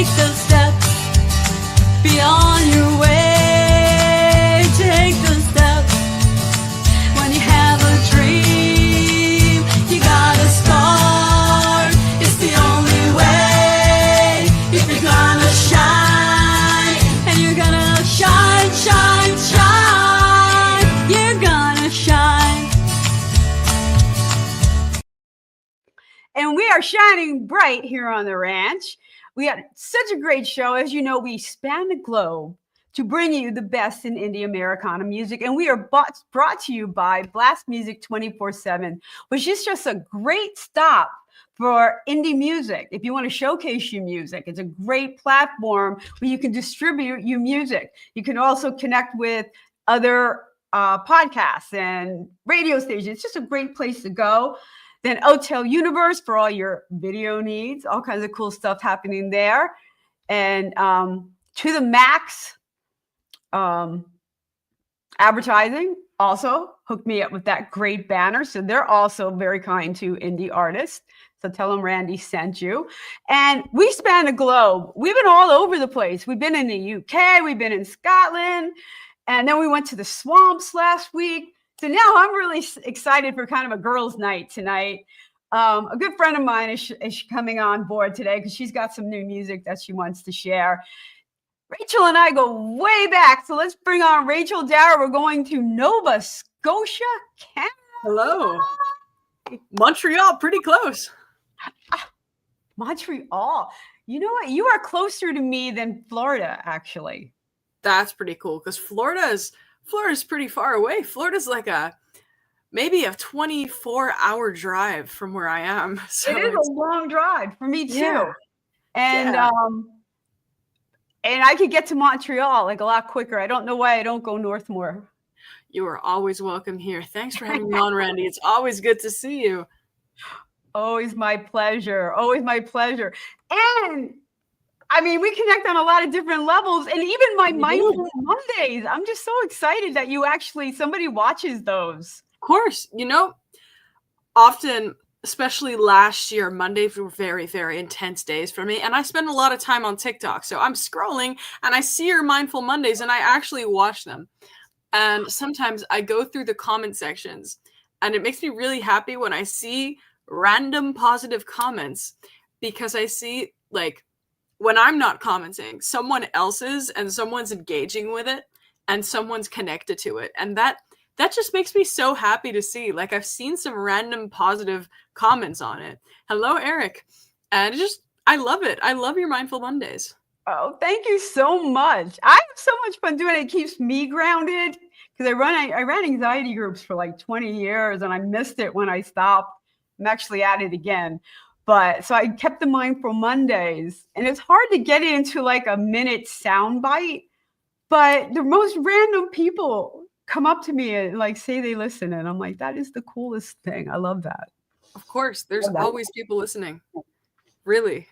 take those steps. Be on your way. Take those steps. When you have a dream, you gotta start. It's the only way. If you're gonna shine, and you're gonna shine, shine, shine. You're gonna shine. And we are shining bright here on the ranch. We had such a great show. As you know, we span the globe to bring you the best in indie Americana music. And we are brought to you by Blast Music 24/7, which is just a great stop for indie music. If you want to showcase your music, it's a great platform where you can distribute your music. You can also connect with other podcasts and radio stations. It's just a great place to go. Then Hotel Universe for all your video needs, all kinds of cool stuff happening there. And To the Max Advertising also hooked me up with that great banner. So they're also very kind to indie artists. So tell them Randie sent you. And we span the globe. We've been all over the place. We've been in the UK. We've been in Scotland. And then we went to the swamps last week. So now I'm really excited for kind of a girls' night tonight. A good friend of mine is coming on board today because she's got some new music that she wants to share. Rachel and I go way back. So let's bring on Rachel, Dara. We're going to Nova Scotia, Canada. Hello. Montreal, pretty close. Montreal. You know what? You are closer to me than Florida, actually. That's pretty cool because Florida's pretty far away. Florida's like maybe a 24-hour drive from where I am. So it is a long drive for me too. Yeah. And and I could get to Montreal like a lot quicker. I don't know why I don't go north more. You are always welcome here. Thanks for having me on, Randie. It's always good to see you. Always my pleasure. Always my pleasure. And I mean, we connect on a lot of different levels, and even my Mindful Mondays. I'm just so excited that somebody watches those. Of course, often, especially last year, Mondays were very, very intense days for me, and I spend a lot of time on TikTok. So I'm scrolling, and I see your Mindful Mondays, and I actually watch them. And sometimes I go through the comment sections, and it makes me really happy when I see random positive comments, because I see, like, when I'm not commenting, someone else is, and someone's engaging with it, and someone's connected to it. And that just makes me so happy to see. Like, I've seen some random positive comments on it. Hello, Eric. And I love it. I love your Mindful Mondays. Oh, thank you so much. I have so much fun doing it. It keeps me grounded because I ran anxiety groups for like 20 years, and I missed it when I stopped. I'm actually at it again. But so I kept the Mindful Mondays, and it's hard to get it into like a minute sound bite, but the most random people come up to me and like say they listen, and I'm like, that is the coolest thing. I love that. Of course, there's always people listening. Really.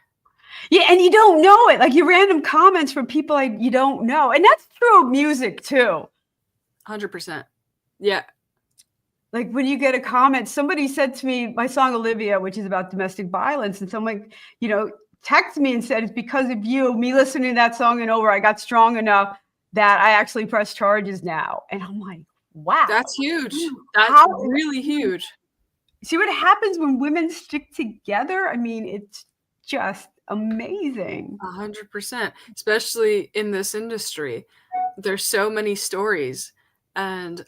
Yeah, and you don't know it. Like, you random comments from people you don't know, and that's true of music too. 100%. Yeah. Like, when you get a comment, somebody said to me, my song Olivia, which is about domestic violence, and someone, texted me and said, it's because of you, me listening to that song and over, I got strong enough that I actually press charges now. And I'm like, wow. That's huge. That's really huge. See what happens when women stick together? I mean, it's just amazing. 100%. Especially in this industry. There's so many stories. And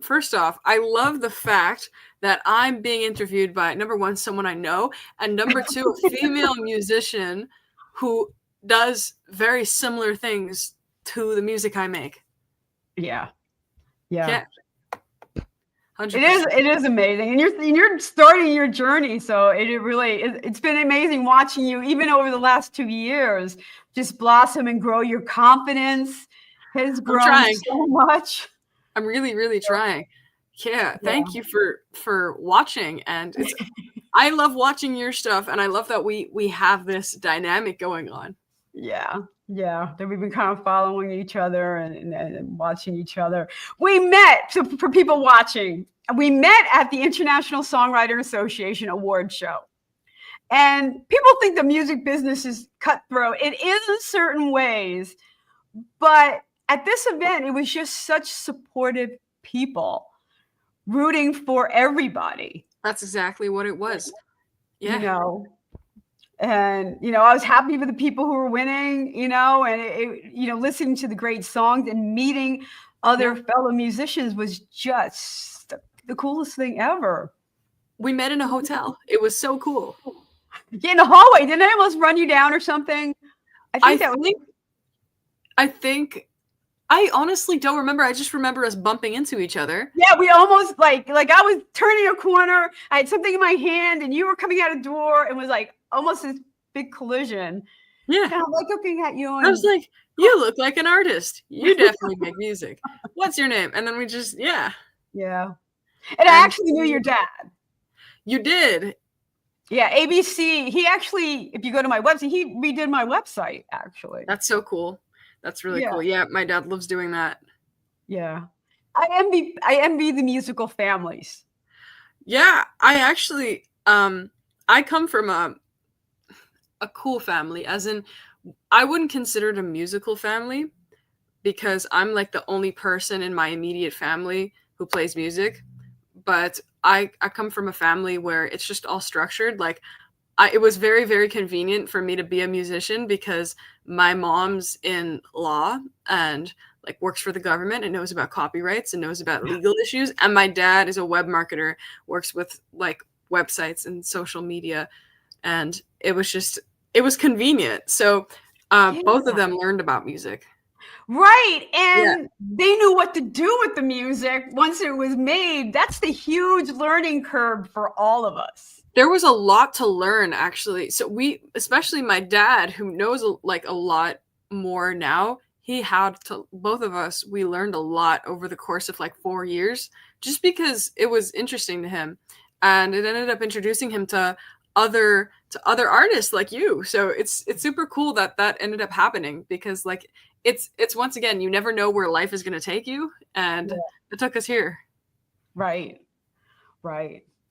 first off, I love the fact that I'm being interviewed by, number one, someone I know, and number two, a female musician who does very similar things to the music I make. Yeah. 100%. It is amazing. And you're starting your journey. So it's been amazing watching you, even over the last 2 years, just blossom and grow. Your confidence has grown so much. I'm really, really trying. Yeah. Thank you for watching. And I love watching your stuff, and I love that we have this dynamic going on. Yeah. That we've been kind of following each other and watching each other. We met, so for people watching, we met at the International Songwriter Association Award Show. And people think the music business is cutthroat. It is in certain ways, but at this event, it was just such supportive people rooting for everybody. That's exactly what it was. Yeah. You know, and I was happy for the people who were winning, and listening to the great songs and meeting other fellow musicians was just the coolest thing ever. We met in a hotel. It was so cool. Yeah, in the hallway. Didn't I almost run you down or something? I honestly don't remember. I just remember us bumping into each other. Yeah, we almost like I was turning a corner. I had something in my hand, and you were coming out a door, and was like almost this big collision. Yeah, and I'm like looking at you. And I was like, "You look like an artist. You definitely make music. What's your name?" And then we just yeah. And I actually knew your dad. You did. Yeah, ABC. He actually, if you go to my website, he redid my website. Actually, that's so cool. That's really cool. Yeah, my dad loves doing that. Yeah. I envy the musical families. Yeah, I actually I come from a cool family, as in I wouldn't consider it a musical family because I'm like the only person in my immediate family who plays music, but I come from a family where it's just all structured. Like it was very, very convenient for me to be a musician because my mom's in law and like works for the government and knows about copyrights and knows about legal issues. And my dad is a web marketer, works with like websites and social media. And it was convenient. So both of them learned about music. Right. And they knew what to do with the music once it was made. That's the huge learning curve for all of us. There was a lot to learn, actually. So especially my dad, who knows like a lot more now, both of us, we learned a lot over the course of like 4 years, just because it was interesting to him. And it ended up introducing him to other artists like you. So it's super cool that ended up happening because like it's once again, you never know where life is going to take you. And it took us here. Right.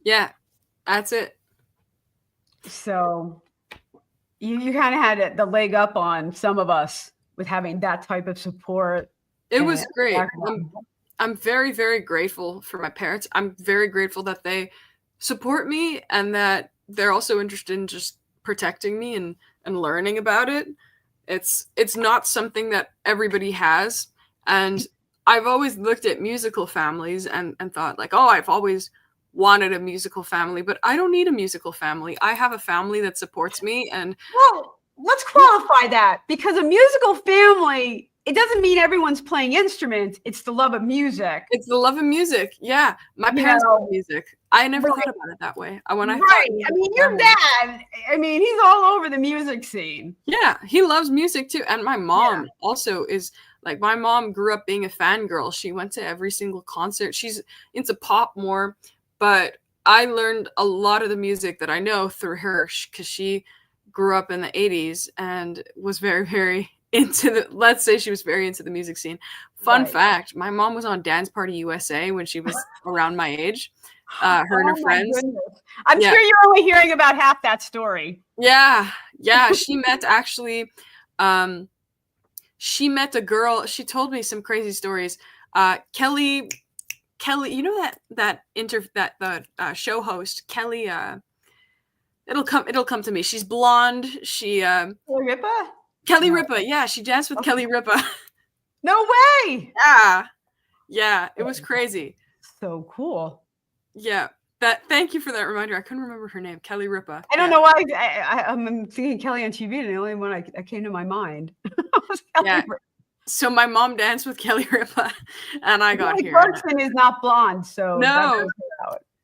Yeah. That's it. So you kind of had the leg up on some of us with having that type of support. It was great. I'm very, very grateful for my parents. I'm very grateful that they support me and that they're also interested in just protecting me and learning about it. It's not something that everybody has. And I've always looked at musical families and thought like, oh, I've always wanted a musical family, but I don't need a musical family. I have a family that supports me. And well, let's qualify that, because a musical family, it doesn't mean everyone's playing instruments. It's the love of music. It's the love of music. Yeah. My parents love music. I never thought about it that way. I mean, your dad, he's all over the music scene. Yeah, he loves music too. And my mom also is like, my mom grew up being a fangirl. She went to every single concert. She's into pop more, but I learned a lot of the music that I know through her because she grew up in the 80s and was very, very let's say she was very into the music scene. Fun fact, my mom was on Dance Party USA when she was around my age. Her and her friends. Goodness. I'm sure you're only hearing about half that story. Yeah. She met she met a girl. She told me some crazy stories. Kelly, you know that show host Kelly. It'll come to me. She's blonde. She Kelly Ripa. Yeah, she danced with Kelly Ripa. No way. Yeah. It was crazy. So cool. Yeah. Thank you for that reminder. I couldn't remember her name. Kelly Ripa. I don't know why I'm thinking Kelly on TV, and the only one that came to my mind was Kelly Ripa. So my mom danced with Kelly Ripa, and I got here. Clarkson is not blonde, so no.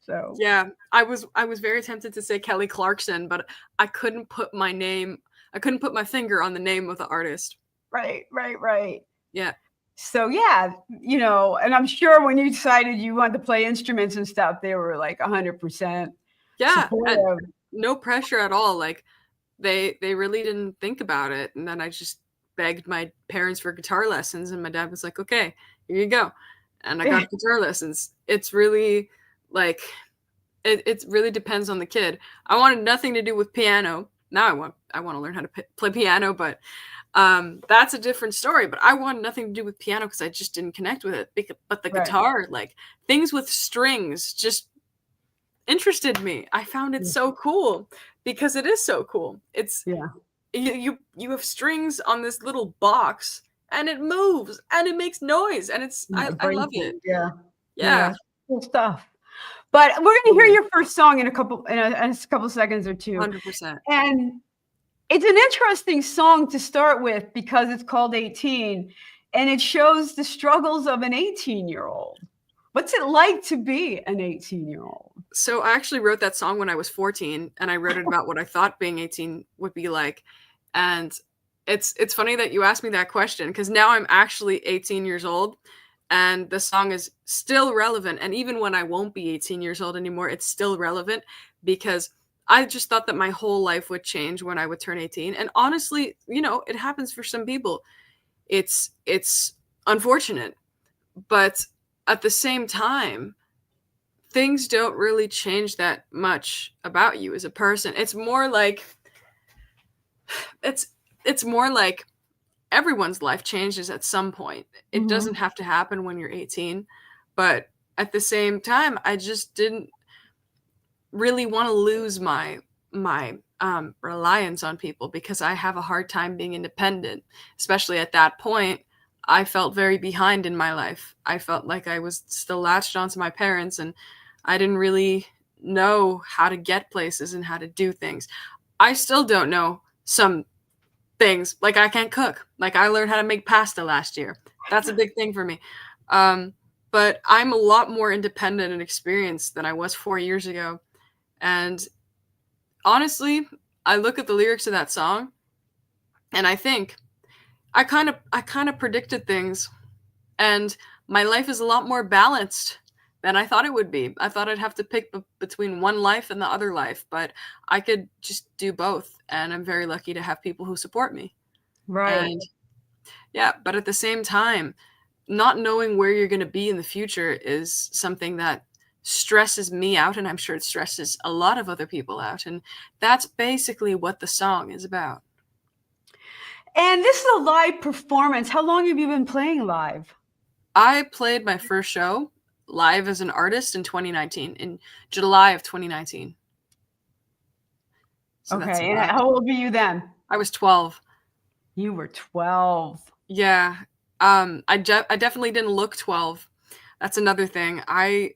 So yeah, I was very tempted to say Kelly Clarkson, but I couldn't put my finger on the name of the artist. Right. Yeah. So and I'm sure when you decided you wanted to play instruments and stuff, they were like 100%. Yeah, no pressure at all. Like they really didn't think about it, and then I just begged my parents for guitar lessons, and my dad was like, "Okay, here you go," and I got guitar lessons. It's really like It really depends on the kid. I wanted nothing to do with piano. Now I want to learn how to play piano, but that's a different story. But I wanted nothing to do with piano because I just didn't connect with it. But the Right. guitar, like things with strings, just interested me. I found it so cool because it is so cool. It's Yeah. you have strings on this little box and it moves and it makes noise and it's I love it. Yeah. Yeah. Cool stuff. But we're going to hear your first song in a couple seconds or two. 100%. And it's an interesting song to start with because it's called 18 and it shows the struggles of an 18-year-old. What's it like to be an 18-year-old? So I actually wrote that song when I was 14 and I wrote it about what I thought being 18 would be like. And it's funny that you asked me that question because now I'm actually 18 years old and the song is still relevant. And even when I won't be 18 years old anymore, it's still relevant because I just thought that my whole life would change when I would turn 18. And honestly, it happens for some people. It's unfortunate. But at the same time, things don't really change that much about you as a person. It's more like everyone's life changes at some point. It doesn't have to happen when you're 18, but at the same time, I just didn't really want to lose my reliance on people because I have a hard time being independent, especially at that point. I felt very behind in my life. I felt like I was still latched onto my parents and I didn't really know how to get places and how to do things. I still don't know some things. Like I can't cook. Like I learned how to make pasta last year. That's a big thing for me. But I'm a lot more independent and experienced than I was 4 years ago. And honestly, I look at the lyrics of that song and I think I kind of predicted things and my life is a lot more balanced than I thought it would be. I thought I'd have to pick between one life and the other life, but I could just do both. And I'm very lucky to have people who support me. Right. And yeah, but at the same time, not knowing where you're going to be in the future is something that stresses me out. And I'm sure it stresses a lot of other people out. And that's basically what the song is about. And this is a live performance. How long have you been playing live? I played my first show live as an artist in 2019, in July of 2019. So okay. And how old were you then? I was 12. You were 12. Yeah. I definitely didn't look 12. That's another thing. I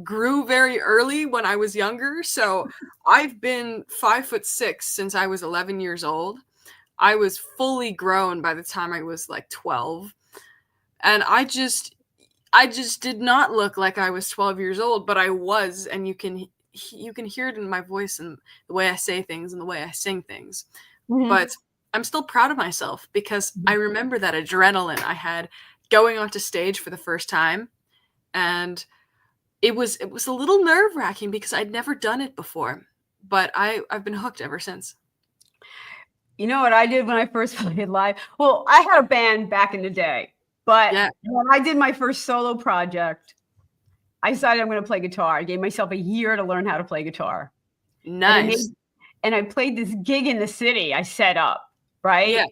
grew very early when I was younger. So I've been 5'6" since I was 11 years old. I was fully grown by the time I was like 12. And I just did not look like I was 12 years old, but I was, and you can hear it in my voice and the way I say things and the way I sing things. But I'm still proud of myself because I remember that adrenaline I had going onto stage for the first time. And it was a little nerve-wracking because I'd never done it before, but I've been hooked ever since. You know what I did when I first played live? Well, I had a band back in the day, but when I did my first solo project, I decided I'm going to play guitar. I gave myself a year to learn how to play guitar. Nice. And I played this gig in the city I set up, right? Yeah.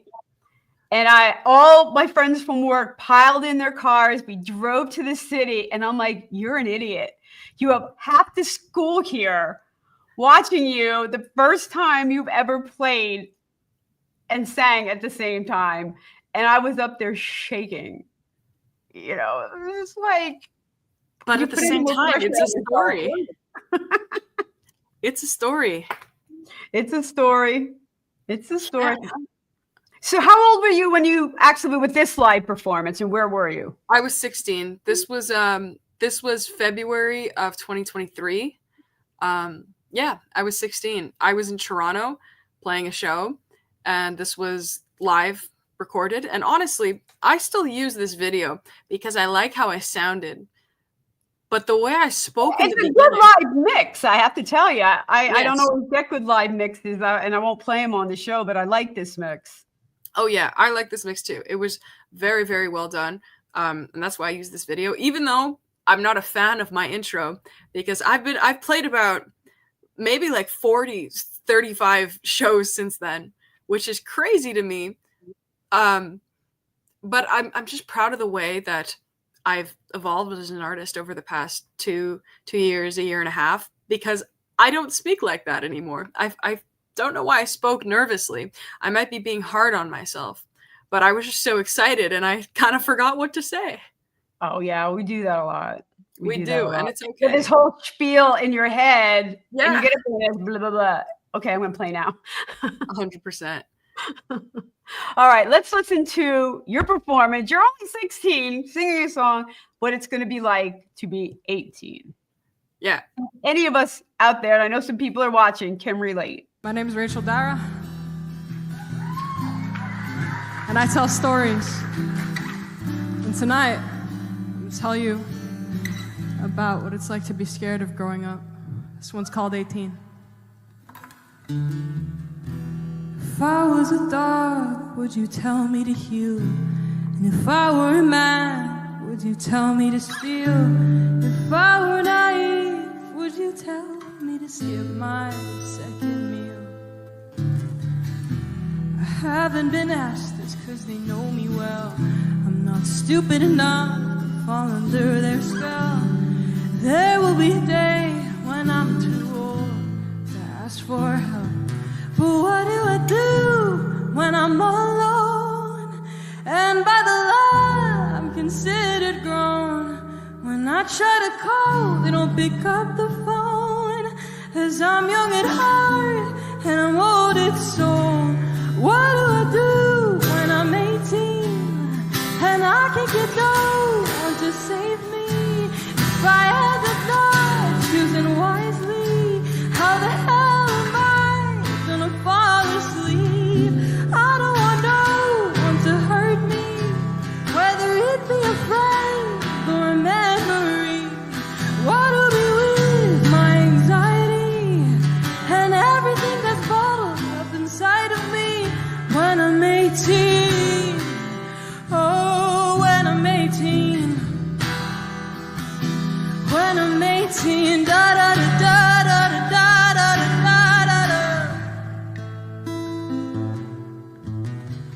And all my friends from work piled in their cars. We drove to the city and I'm like, you're an idiot. You have half the school here watching you the first time you've ever played and sang at the same time. And I was up there shaking. It was like. But at the same time, it's a story. It's a story. It's a story. It's a story. Yeah. So how old were you when you actually with this live performance, and where were you? I was 16. This was February of 2023. Yeah, I was 16. I was in Toronto playing a show, and this was live recorded. And honestly, I still use this video because I like how I sounded. But the way I spoke in the beginning, good live mix, I have to tell you. I don't always get good live mixes, and I won't play them on the show, but I like this mix. Oh yeah, I like this mix too. It was very, very well done, and that's why I use this video. Even though I'm not a fan of my intro because I've played about maybe like 40, 35 shows since then, which is crazy to me. But I'm just proud of the way that I've evolved as an artist over the past two years, a year and a half, because I don't speak like that anymore. I don't know why I spoke nervously. I might be being hard on myself, but I was just so excited and I kind of forgot what to say. Oh yeah, we do that a lot. We do that a do, and lot. it's okay. Get this whole spiel in your head, and Yeah. you get it blah blah blah. Okay, I'm gonna play now. 100%. All right, let's listen to your performance. You're only 16, singing a song, what it's going to be like to be 18. Yeah. Any of us out there, and I know some people are watching, can relate. My name is Dara, and I tell stories. And tonight, I'm going to tell you about what it's like to be scared of growing up. This one's called 18. If I was a dog, would you tell me to heal? And if I were a man, would you tell me to steal? If I were naive, would you tell me to skip my second meal? I haven't been asked this 'cause they know me well. I'm not stupid enough to fall under their spell. There will be a day when I'm too old to ask for help. But what do I do when I'm all alone? And by the law, I'm considered grown. When I try to call, they don't pick up the phone. 'Cause I'm young at heart and I'm old at soul. What do I do when I'm 18 and I can't get no one to save me? If I end up not choosing wisely, how the hell am I gonna fall asleep? I don't want no one to hurt me, whether it be a friend or a memory. What do be with my anxiety and everything that's bottled up inside of me when I'm 18? Oh, when I'm 18. When I'm 18, da da da da da da da da da da.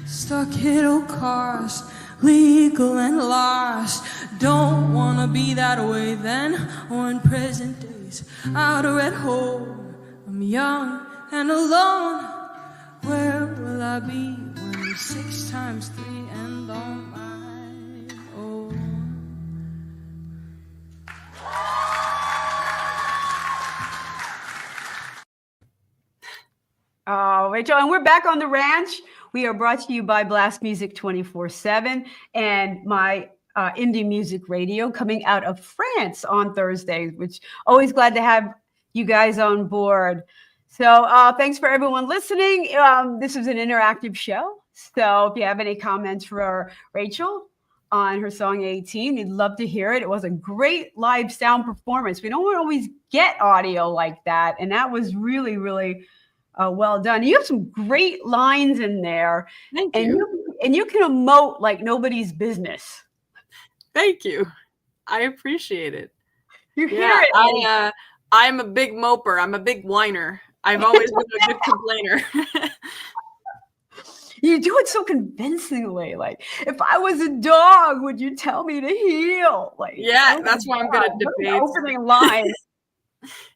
Stuck in old cars, legal and lost. Don't wanna be that way then or in present days. Out or at home, I'm young and alone. Where will I be when I'm 6 times 3 and on my own? Oh, Rachel, and we're back on the ranch. We are brought to you by Blast Music 24/7 and my indie music radio coming out of France on Thursdays, which always glad to have you guys on board. So thanks for everyone listening. This is an interactive show. So if you have any comments for Rachel on her song 18, we'd love to hear it. It was a great live sound performance. We don't always get audio like that. And that was really, really well done. You have some great lines in there. Thank you. And you can emote like nobody's business. Thank you. I appreciate it. You hear it. I'm a big moper. I'm a big whiner. I've always been a good complainer. You do it so convincingly. Like, if I was a dog, would you tell me to heel? Like, yeah, that's why I'm good at debates. Opening line.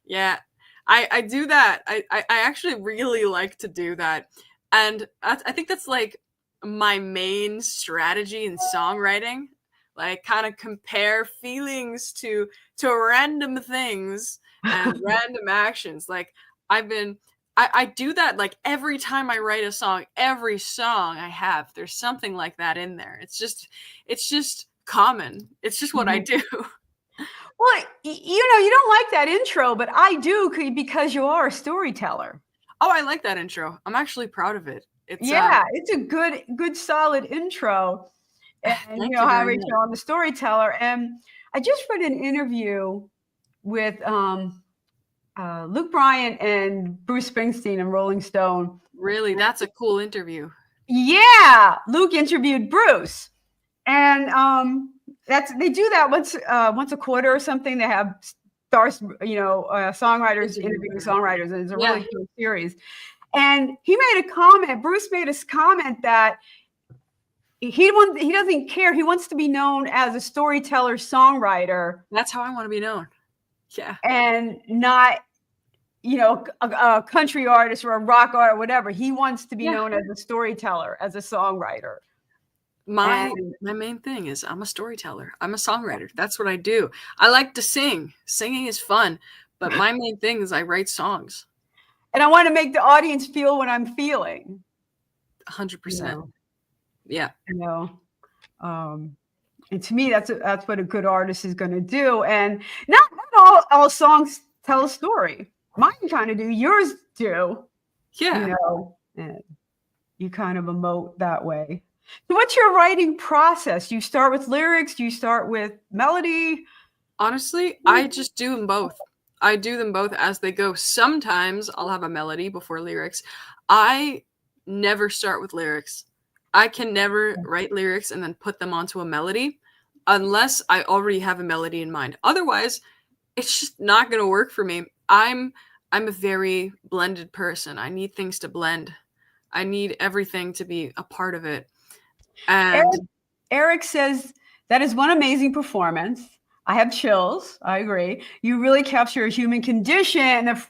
Yeah, I do that. I actually really like to do that. And I think that's like my main strategy in songwriting. Like, kind of compare feelings to random things and random actions. Like, I do that like every time I write a song. Every song I have, there's something like that in there. It's just common. It's just what I do. Well, you don't like that intro, but I do because you are a storyteller. Oh, I like that intro. I'm actually proud of it. It's it's a good solid intro. And you know how Rachel, I'm a storyteller. And I just read an interview with Luke Bryan and Bruce Springsteen and Rolling Stone. Really? That's a cool interview. Yeah. Luke interviewed Bruce. And they do that once a quarter or something. They have stars, songwriters interviewing songwriters, and it's a really cool series. And Bruce made a comment that he doesn't care. He wants to be known as a storyteller songwriter. That's how I want to be known. Yeah. And not, a country artist or a rock artist or whatever. He wants to be known as a storyteller, as a songwriter. My main thing is I'm a storyteller. I'm a songwriter. That's what I do. I like to sing. Singing is fun, but my main thing is I write songs. And I want to make the audience feel what I'm feeling. 100%. Yeah. And to me, that's what a good artist is going to do. And not all songs tell a story. Mine kind of do. Yours do. Yeah. And you kind of emote that way. So what's your writing process? You start with lyrics? Do you start with melody? Honestly, I just do them both. I do them both as they go. Sometimes I'll have a melody before lyrics. I never start with lyrics. I can never write lyrics and then put them onto a melody unless I already have a melody in mind. Otherwise, it's just not going to work for me. I'm a very blended person. I need things to blend. I need everything to be a part of it. And Eric says, that is one amazing performance. I have chills. I agree. You really capture a human condition and the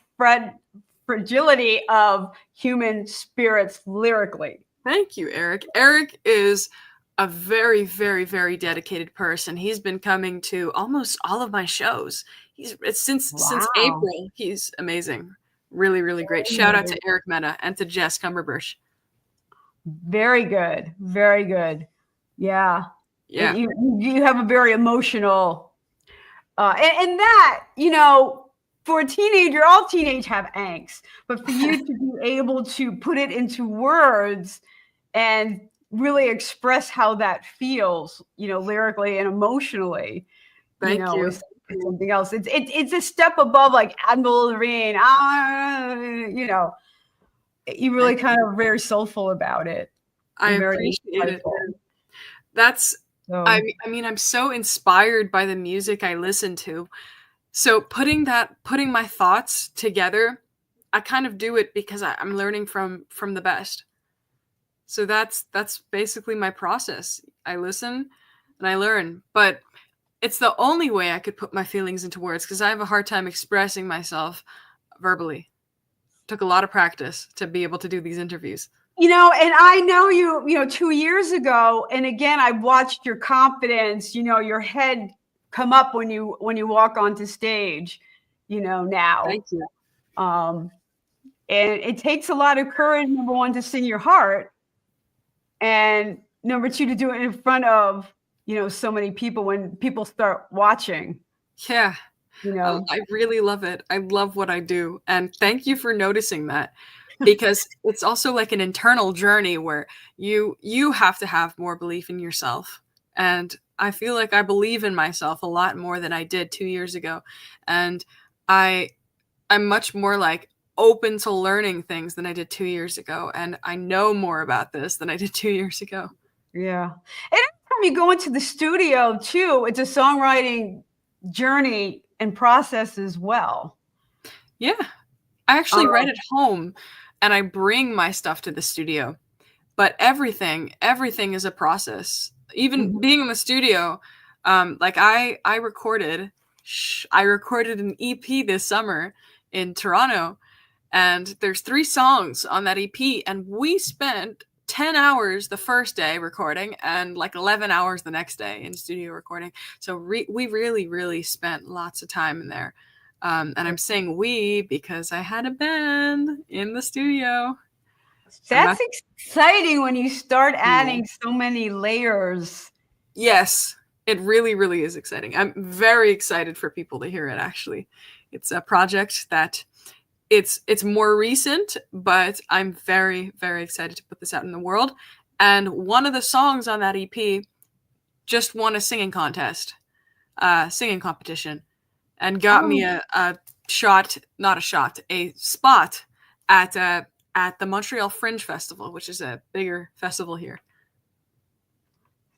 fragility of human spirits lyrically. Thank you, Eric. Eric is a very, very, very dedicated person. He's been coming to almost all of my shows. Since April. He's amazing. Really, really great. Shout out to Eric Meta and to Jess Cumberbush. Very good. Very good. Yeah. Yeah. You have a very emotional, and that, for a teenager, all teenagers have angst, but for you to be able to put it into words and really express how that feels, lyrically and emotionally, Thank you. Is something else. It's a step above like Admiral Lorraine. You really kind of very soulful about it. I appreciate it. That's, I mean, I'm so inspired by the music I listen to. So putting my thoughts together, I kind of do it because I'm learning from the best. So that's basically my process. I listen and I learn, but it's the only way I could put my feelings into words because I have a hard time expressing myself verbally. Took a lot of practice to be able to do these interviews. And I know you 2 years ago, and again, I watched your confidence, your head come up when you walk onto stage, now. Thank you. And it takes a lot of courage, number one, to sing your heart, and number two, to do it in front of, so many people when people start watching. Yeah. I really love it. I love what I do. And thank you for noticing that, because it's also like an internal journey where you have to have more belief in yourself. And I feel like I believe in myself a lot more than I did 2 years ago. And I'm much more like open to learning things than I did 2 years ago. And I know more about this than I did 2 years ago. Yeah. And every time you go into the studio too, it's a songwriting journey and process as well. Yeah. I actually write at home and I bring my stuff to the studio. But everything is a process. Even being in the studio, like I recorded an EP this summer in Toronto, and there's 3 songs on that EP, and we spent 10 hours the first day recording and like 11 hours the next day in studio recording. So we really, really spent lots of time in there. And I'm saying we because I had a band in the studio. That's exciting when you start adding so many layers. Yes, it really, really is exciting. I'm very excited for people to hear it, actually. It's a project that it's more recent, but I'm very, very excited to put this out in the world. And one of the songs on that EP just won a singing competition, and got me a spot at the Montreal Fringe Festival, which is a bigger festival here.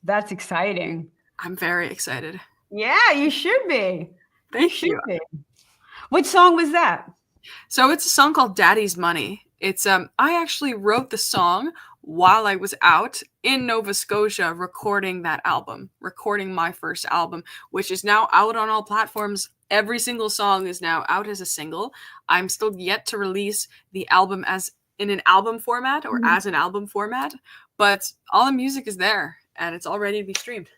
That's exciting. I'm very excited. Yeah, you should be. Thank you. Be. What song was that? So it's a song called Daddy's Money. It's I actually wrote the song while I was out in Nova Scotia recording my first album, which is now out on all platforms. Every single song is now out as a single. I'm still yet to release the album as in an album format or as an album format, but all the music is there and it's all ready to be streamed.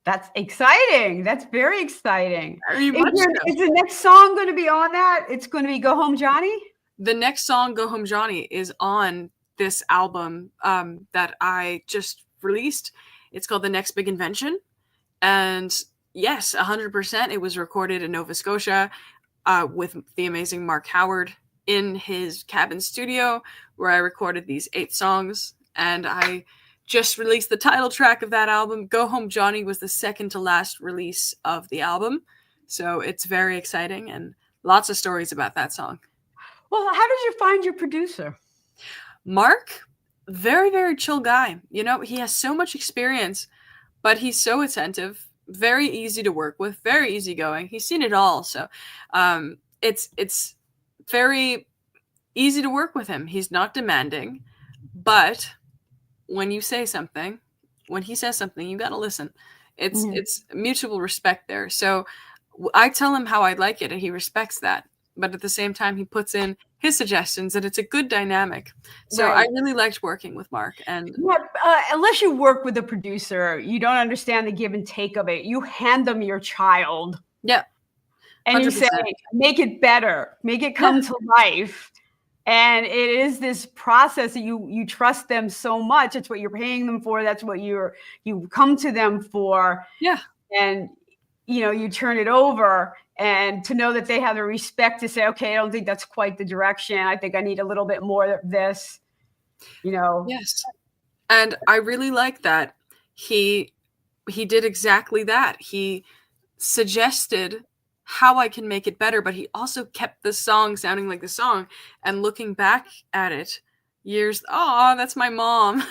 That's exciting. That's very exciting. Very much so. Is the next song going to be on that? It's going to be Go Home Johnny? The next song, Go Home Johnny, is on this album that I just released. It's called The Next Big Invention. And yes, 100%. It was recorded in Nova Scotia with the amazing Mark Howard in his cabin studio where I recorded these 8 songs. And I just released the title track of that album. Go Home Johnny was the second to last release of the album. So it's very exciting and lots of stories about that song. Well, how did you find your producer? Mark, very, very chill guy. You know, he has so much experience, but he's so attentive, very easy to work with, very easygoing. He's seen it all. So it's very easy to work with him. He's not demanding, but when you say something, when he says something, you got to listen. It's mutual respect there. So I tell him how I like it and he respects that. But at the same time, he puts in his suggestions and it's a good dynamic. So I really liked working with Mark. And unless you work with a producer, you don't understand the give and take of it. You hand them your child. Yeah. 100%. And you say, make it better, make it come to life. And it is this process that you trust them so much. It's what you're paying them for. That's what you come to them for. Yeah. And, you turn it over and to know that they have the respect to say, okay, I don't think that's quite the direction. I think I need a little bit more of this, Yes. And I really like that. He did exactly that. He suggested how I can make it better, but he also kept the song sounding like the song. And looking back at it that's my mom.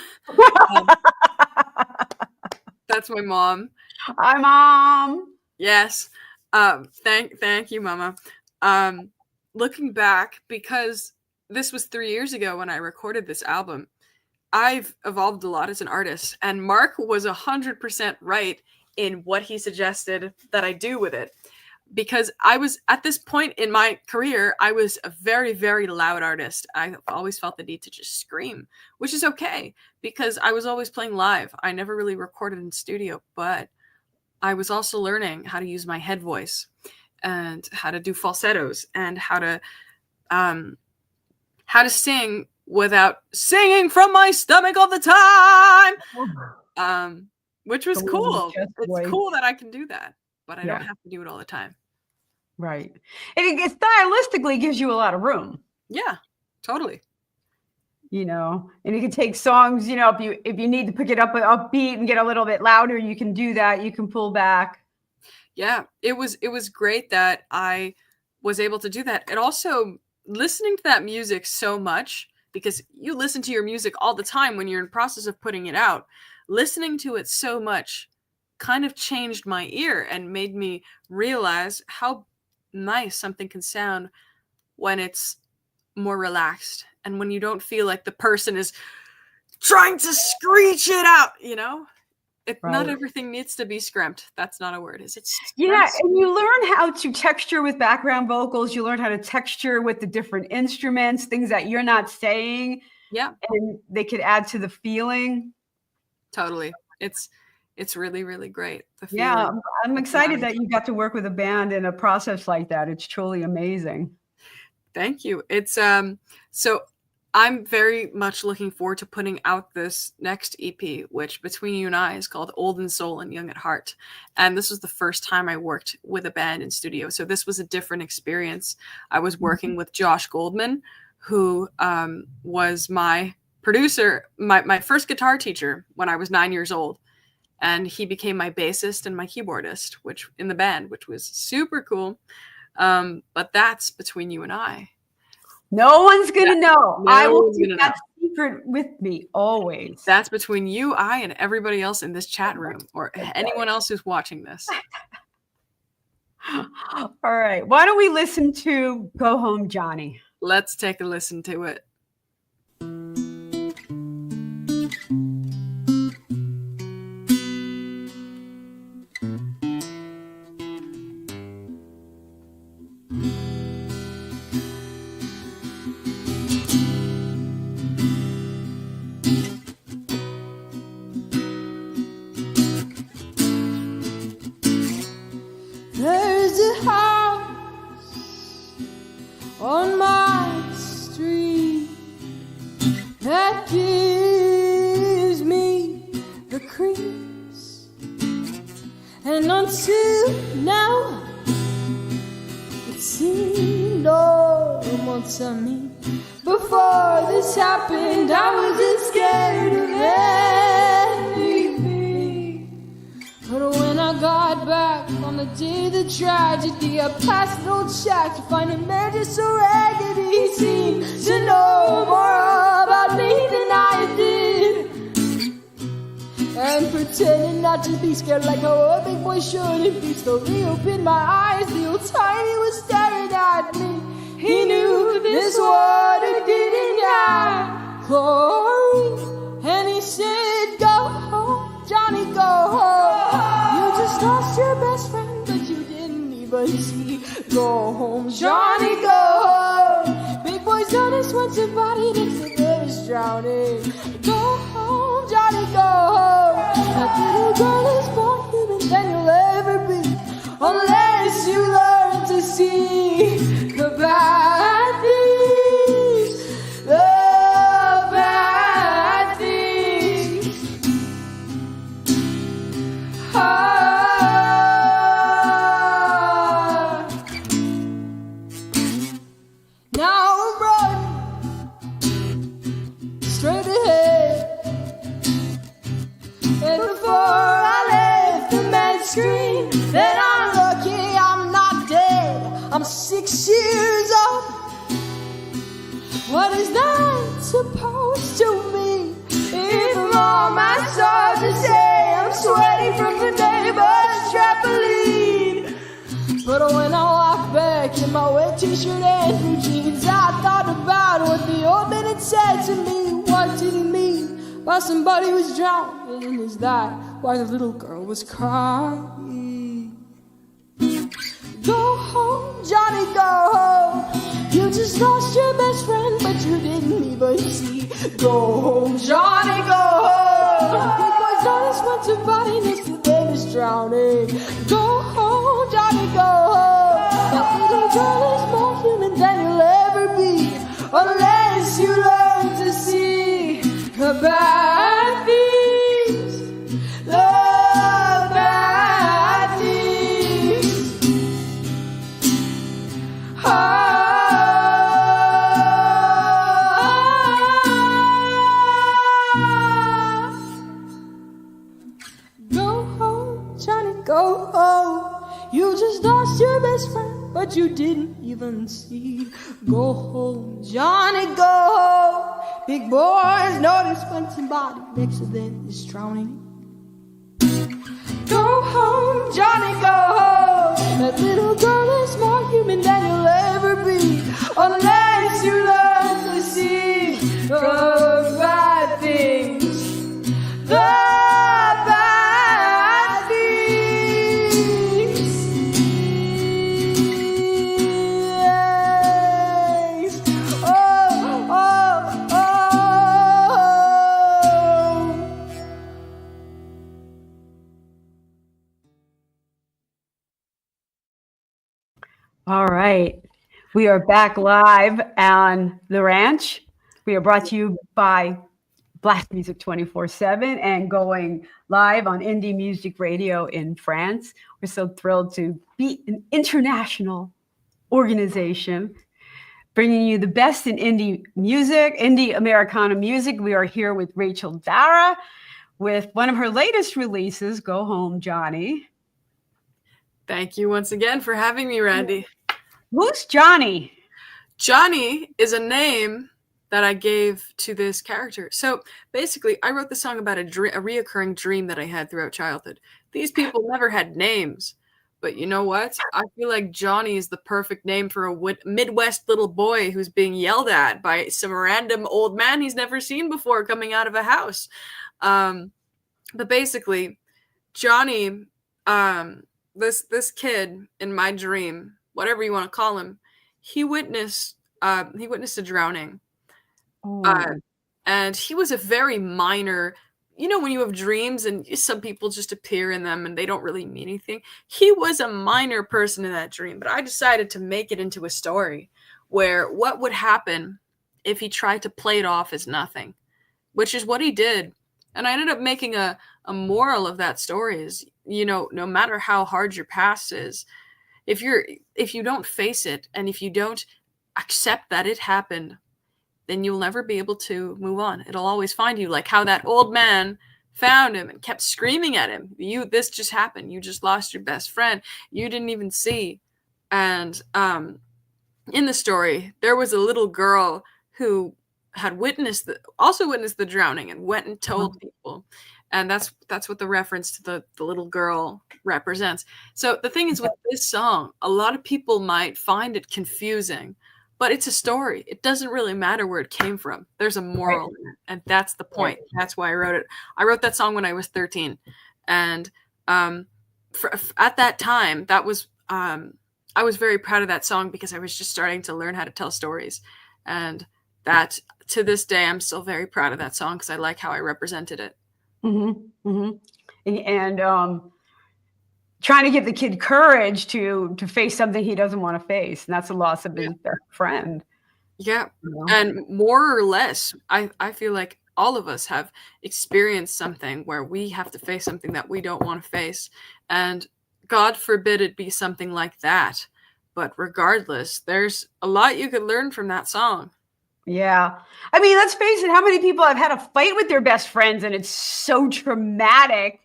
That's my mom. Hi, Mom. Yes. Thank you, Mama. Looking back, because this was 3 years ago when I recorded this album, I've evolved a lot as an artist, and Mark was 100% right in what he suggested that I do with it. Because I was at this point in my career, I was a very, very loud artist. I always felt the need to just scream, which is okay because I was always playing live. I never really recorded in studio, but I was also learning how to use my head voice and how to do falsettos and how to sing without singing from my stomach all the time, which was cool. It's cool that I can do that. But I don't have to do it all the time. Right. And it stylistically gives you a lot of room. Yeah, totally. And you can take songs, if you need to pick it up upbeat and get a little bit louder, you can do that. You can pull back. Yeah, it was great that I was able to do that. And also listening to that music so much, because you listen to your music all the time when you're in the process of putting it out, listening to it so much kind of changed my ear and made me realize how nice something can sound when it's more relaxed and when you don't feel like the person is trying to screech it out, Not everything needs to be scrumped. That's not a word, is it? Yeah, and you learn how to texture with background vocals. You learn how to texture with the different instruments, things that you're not saying. Yeah. And they could add to the feeling. Totally. It's really, really great. Yeah, I'm excited that you got to work with a band in a process like that. It's truly amazing. Thank you. It's so I'm very much looking forward to putting out this next EP, which Between You and I is called Old in Soul and Young at Heart. And this was the first time I worked with a band in studio. So this was a different experience. I was working with Josh Goldman, who was my producer, my first guitar teacher when I was 9 years old. And he became my bassist and my keyboardist, which in the band, which was super cool. But that's Between You and I. No one's going to know. I will keep that secret with me always. That's between you, I, and everybody else in this chat room, or anyone else who's watching this. All right. Why don't we listen to Go Home, Johnny? Let's take a listen to it. There's a house on my street that gives me the creeps, and until now it seemed normal to me. Before this happened, I wasn't scared of anything. But when I got back on the day of the tragedy, I passed an old shack to find a man just so raggedy. He seemed to know more about me than I did, and pretending not to be scared like how a big boy should. If he slowly opened my eyes, the old tiny was staring at me. He knew this water didn't have chlorine, and he said, "Go home, Johnny, go home. You just lost your best friend, but you didn't even see. Go home, Johnny, go home. Big boy's honest when somebody thinks the girl is drowning. Go home, Johnny, go home. That little girl is more human than you'll ever be, unless you learn to see the bad things, the bad things." Now I'm running straight ahead, and before I left, the man screamed that I'm lucky I'm not dead. I'm 6 years old. What is that supposed to mean? If all my stars to say I'm sweating from the neighbor's trampoline. But when I walked back in my wet t-shirt and blue jeans, I thought about what the old man had said to me. What did he mean by somebody who's drowning? And is that why the little girl was crying? Go home, Johnny, go home. You just lost your best friend, but you didn't even see. Go home, Johnny, go home. Big boys honest when somebody next to them is drowning. Go home, Johnny, go home. That little girl is more human than you'll ever be, unless you learn to see the bad things, the bad things. Go home, Johnny, go home. You just lost your best friend, but you didn't even see. Go home, Johnny, go home. Big boys notice when somebody next to them is drowning. Go home, Johnny, go home. That little girl is more human than you'll ever be, unless you learn to see the bad things, the bad things. Oh, oh, oh. All right. We are back live on the ranch. We are brought to you by Blast Music 24/7 and going live on Indie Music Radio in France. We're so thrilled to be an international organization bringing you the best in indie music, indie Americana music. We are here with Rachel Dara with one of her latest releases, Go Home, Johnny. Thank you once again for having me, Randie. Who's Johnny? Johnny is a name that I gave to this character. So basically, I wrote the song about a reoccurring dream that I had throughout childhood. These people never had names, but you know what? I feel like Johnny is the perfect name for a Midwest little boy who's being yelled at by some random old man he's never seen before coming out of a house. But basically, Johnny, this kid in my dream, whatever you want to call him, he witnessed a drowning. And he was a very minor, when you have dreams and some people just appear in them and they don't really mean anything. He was a minor person in that dream, but I decided to make it into a story where what would happen if he tried to play it off as nothing, which is what he did. And I ended up making a moral of that story is, no matter how hard your past is, if you don't face it and if you don't accept that it happened, then you'll never be able to move on. It'll always find you, like how that old man found him and kept screaming at him. This just happened. You just lost your best friend. You didn't even see. And in the story, there was a little girl who had also witnessed the drowning and went and told people. And that's what the reference to the little girl represents. So the thing is with this song, a lot of people might find it confusing, but it's a story. It doesn't really matter where it came from. There's a moral in it, and that's the point. That's why I wrote it. I wrote that song when I was 13, and at that time, that was I was very proud of that song because I was just starting to learn how to tell stories, and that to this day, I'm still very proud of that song because I like how I represented it. Mm-hmm. Mm-hmm. And trying to give the kid courage to face something he doesn't want to face, and that's the loss of his best friend. Yeah, and more or less, I feel like all of us have experienced something where we have to face something that we don't want to face, and God forbid it be something like that. But regardless, there's a lot you could learn from that song. Yeah. I mean, let's face it, how many people have had a fight with their best friends and it's so traumatic,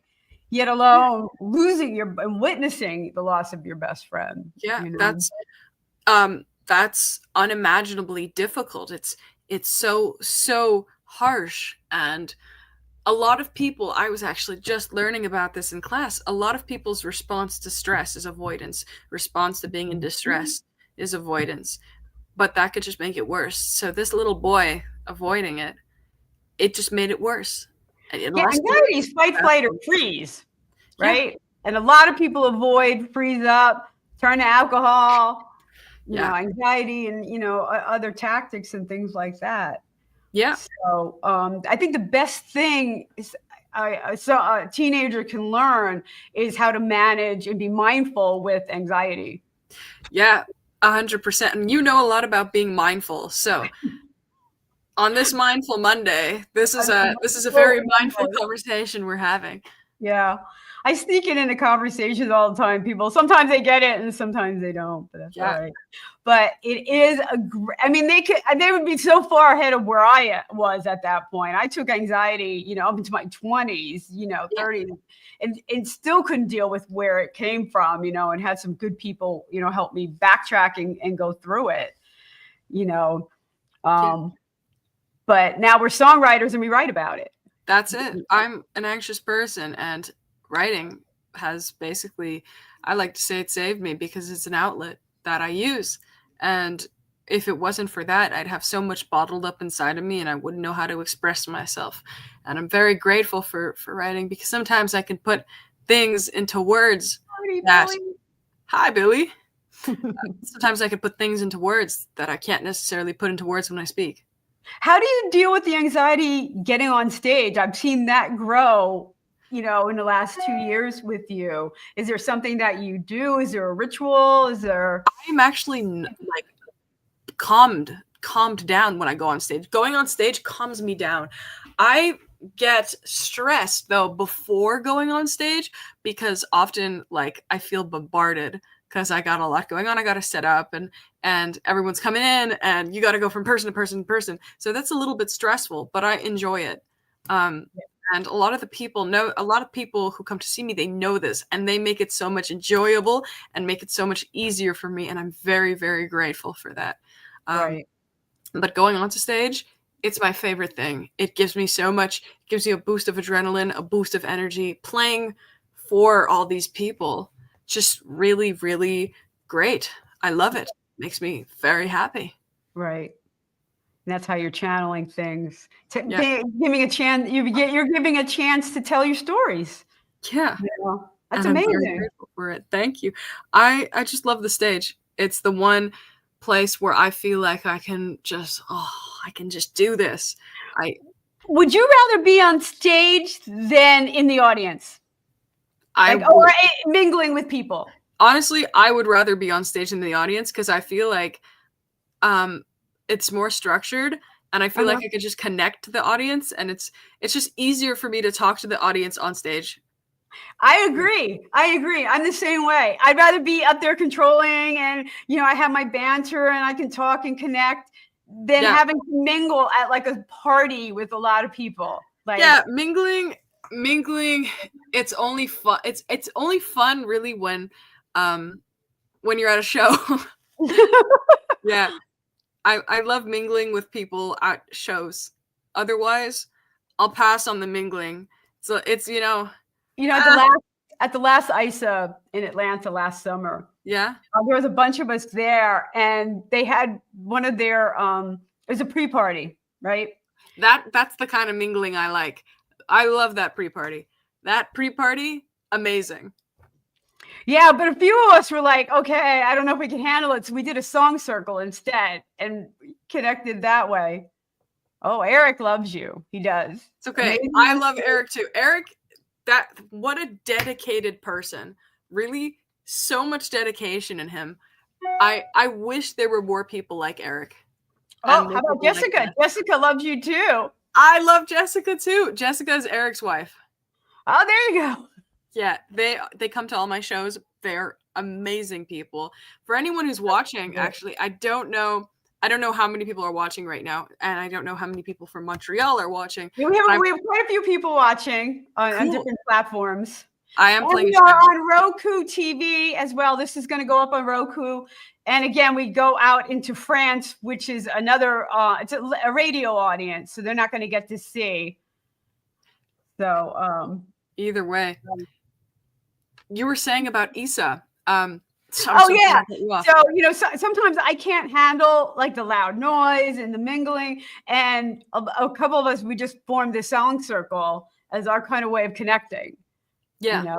yet alone losing and witnessing the loss of your best friend. Yeah, that's unimaginably difficult. It's so harsh, and a lot of people, I was actually just learning about this in class, a lot of people's response to stress is avoidance. Response to being in distress is avoidance. But that could just make it worse. So this little boy avoiding it just made it worse. Anxiety is fight, flight, or freeze, right? Yeah. And a lot of people avoid, freeze up, turn to alcohol, you know, anxiety and, other tactics and things like that. Yeah. So I think the best thing is a teenager can learn is how to manage and be mindful with anxiety. Yeah. 100%. And you know a lot about being mindful. So on this Mindful Monday, this is a very mindful conversation we're having. Yeah. I sneak it into conversations all the time. People, sometimes they get it and sometimes they don't, but that's all right. But it is they would be so far ahead of where I was at that point. I took anxiety, up into my 20s, 30s, and still couldn't deal with where it came from, and had some good people, help me backtrack and go through it, But now we're songwriters and we write about it. That's it. I'm an anxious person, and writing has basically, I like to say it saved me because it's an outlet that I use. And if it wasn't for that, I'd have so much bottled up inside of me and I wouldn't know how to express myself. And I'm very grateful for writing because sometimes I can put things into words. Hi, Billy. Sometimes I can put things into words that I can't necessarily put into words when I speak. How do you deal with the anxiety getting on stage? I've seen that grow, in the last 2 years with you. Is there something that you do? Is there a ritual? I'm actually like calmed down when I go on stage. Going on stage calms me down. I get stressed though before going on stage because often I feel bombarded because I got a lot going on. I got to set up and everyone's coming in and you got to go from person to person to person. So that's a little bit stressful, but I enjoy it. And a lot of people who come to see me, they know this and they make it so much enjoyable and make it so much easier for me. And I'm very, very grateful for that. Right. But going onto stage, it's my favorite thing. It gives me so much, it gives you a boost of adrenaline, a boost of energy. Playing for all these people, just really, really great. I love it. Makes me very happy. Right. And that's how you're channeling things. Yeah. Giving a chance, you're giving a chance to tell your stories. Yeah. You know? That's And I'm very amazing. grateful for it. Thank you. I just love the stage. It's the one place where I feel like I can just do this. Would you rather be on stage than in the audience? I Like, or mingling with people? honestly, I would rather be on stage than the audience because I feel like it's more structured, and I feel like I could just connect to the audience, and it's just easier for me to talk to the audience on stage. I agree. I'm the same way. I'd rather be up there controlling and, I have my banter and I can talk and connect than having to mingle at like a party with a lot of people. Like, yeah, mingling, it's only fun. It's only fun really when you're at a show. Yeah. I love mingling with people at shows. Otherwise, I'll pass on the mingling. So it's at the last ISA in Atlanta last summer. Yeah. There was a bunch of us there, and they had one of their it was a pre-party, right? That's the kind of mingling I like. I love that pre-party. That pre-party, amazing. Yeah, but a few of us were like, okay, I don't know if we can handle it. So we did a song circle instead and connected that way. Oh, Eric loves you. He does. It's okay. Amazing. I love Eric too. Eric, what a dedicated person. Really, so much dedication in him. I wish there were more people like Eric. Oh, how about Jessica? Like Jessica loves you too. I love Jessica too. Jessica is Eric's wife. Oh, there you go. Yeah, they come to all my shows. They're amazing people. For anyone who's watching, actually, I don't know how many people are watching right now, and I don't know how many people from Montreal are watching. Yeah, we have quite a few people watching on different platforms. I am playing. We are on Roku TV as well. This is going to go up on Roku. And again, we go out into France, which is another, it's a radio audience, so they're not going to get to see. So either way. You were saying about Isa. So sometimes I can't handle like the loud noise and the mingling, and a couple of us, we just formed the song circle as our kind of way of connecting. Yeah.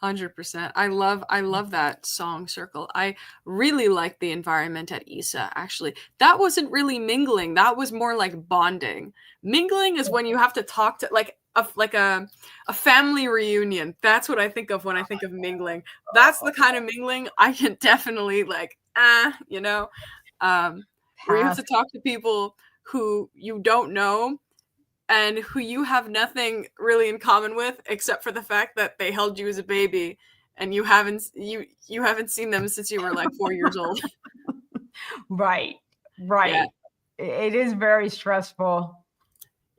100%. I love that song circle. I really like the environment at Isa, actually. That wasn't really mingling. That was more like bonding. Mingling is when you have to talk to like a family reunion. That's what I think of when I think of mingling. That's the kind of mingling I can definitely where you have to talk to people who you don't know and who you have nothing really in common with except for the fact that they held you as a baby and you haven't seen them since you were like 4 years old. Right. Yeah. It is very stressful.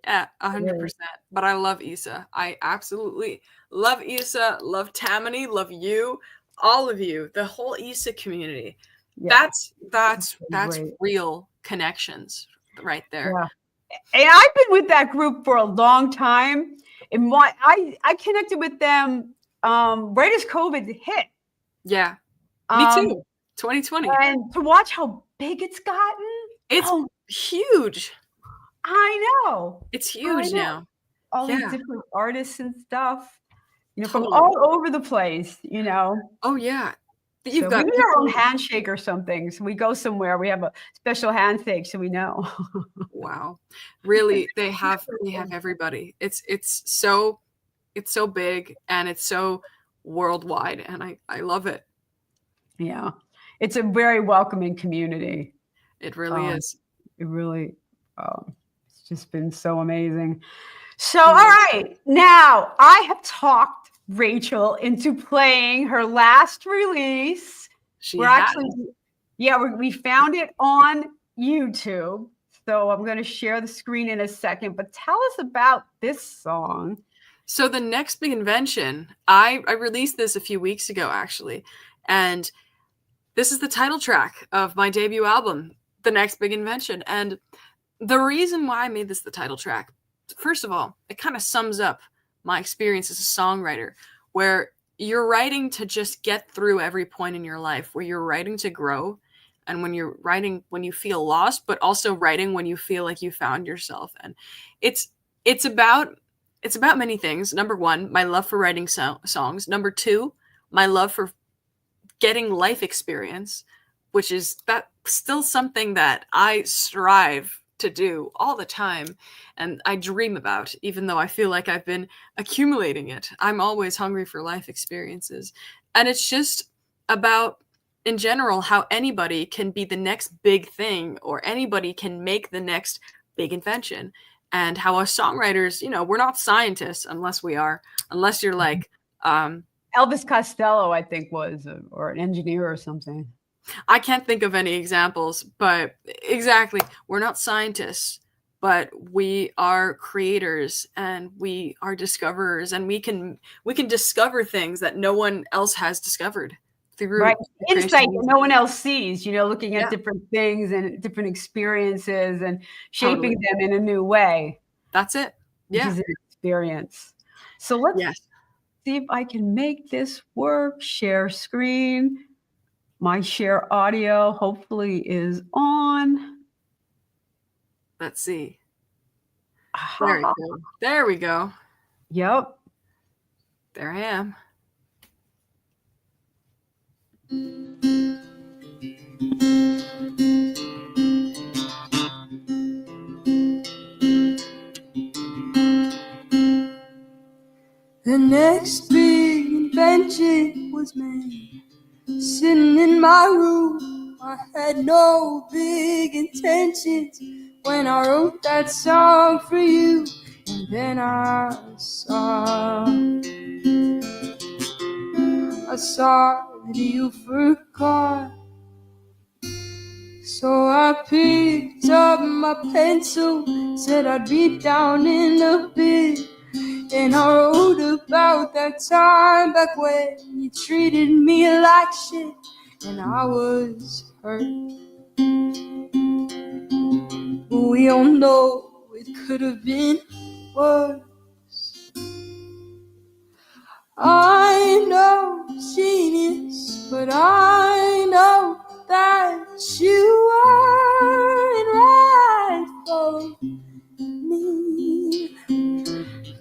Yeah, 100%. But I love Isa. I absolutely love Isa, love Tammany, love you, all of you, the whole Isa community. Yeah. That's real connections right there. Yeah. And I've been with that group for a long time. And I connected with them right as COVID hit. Yeah, me too. 2020. And to watch how big it's gotten. It's huge. I know. It's huge now. All these different artists and stuff, from all over the place, Oh, yeah. We need our own handshake or something. So we go somewhere, we have a special handshake, so we know. Wow. Really, they have everybody. It's so big and it's so worldwide, and I love it. Yeah. It's a very welcoming community. It really is. It really it's just been so amazing. So, all right. Now, I have talked Rachel into playing her last release. We found it on YouTube. So I'm going to share the screen in a second, but tell us about this song. So the next big invention, I released this a few weeks ago, actually. And this is the title track of my debut album, the next big invention. And the reason why I made this the title track, first of all, it kind of sums up my experience as a songwriter, where you're writing to just get through every point in your life, where you're writing to grow, and when you're writing when you feel lost, but also writing when you feel like you found yourself. And it's about many things. Number one, my love for writing songs. Number two, my love for getting life experience, which is that still something that I strive to do all the time and I dream about, even though I feel like I've been accumulating it. I'm always hungry for life experiences. And it's just about, in general, how anybody can be the next big thing, or anybody can make the next big invention. And how us songwriters, we're not scientists unless you're like Elvis Costello, I think, was, or an engineer or something. I can't think of any examples, but exactly, we're not scientists, but we are creators and we are discoverers, and we can discover things that no one else has discovered through right. Insight that no one else else sees, looking at different things and different experiences and shaping them in a new way. That's it. Yeah. Which is an experience. So let's see if I can make this work. Share screen. My share audio hopefully is on. Let's see. There we go. There we go. Yep. There I am. The next big invention was made. Sitting in my room, I had no big intentions when I wrote that song for you. And then I saw that you forgot. So I picked up my pencil, said I'd be down in a bit. And I wrote about that time back when you treated me like shit, and I was hurt. But we all know it could have been worse. I know genius, but I know that you weren't right for me.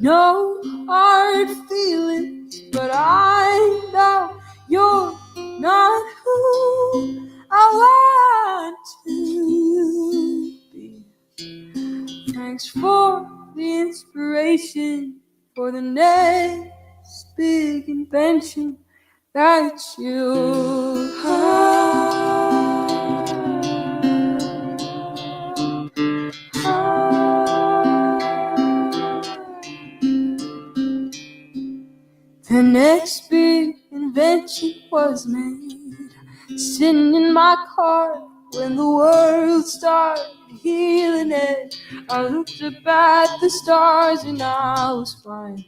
No hard feelings, but I know you're not who I want to be. Thanks for the inspiration for the next big invention that you have. The next big invention was made, sitting in my car when the world started healing it. I looked up at the stars and I was fine.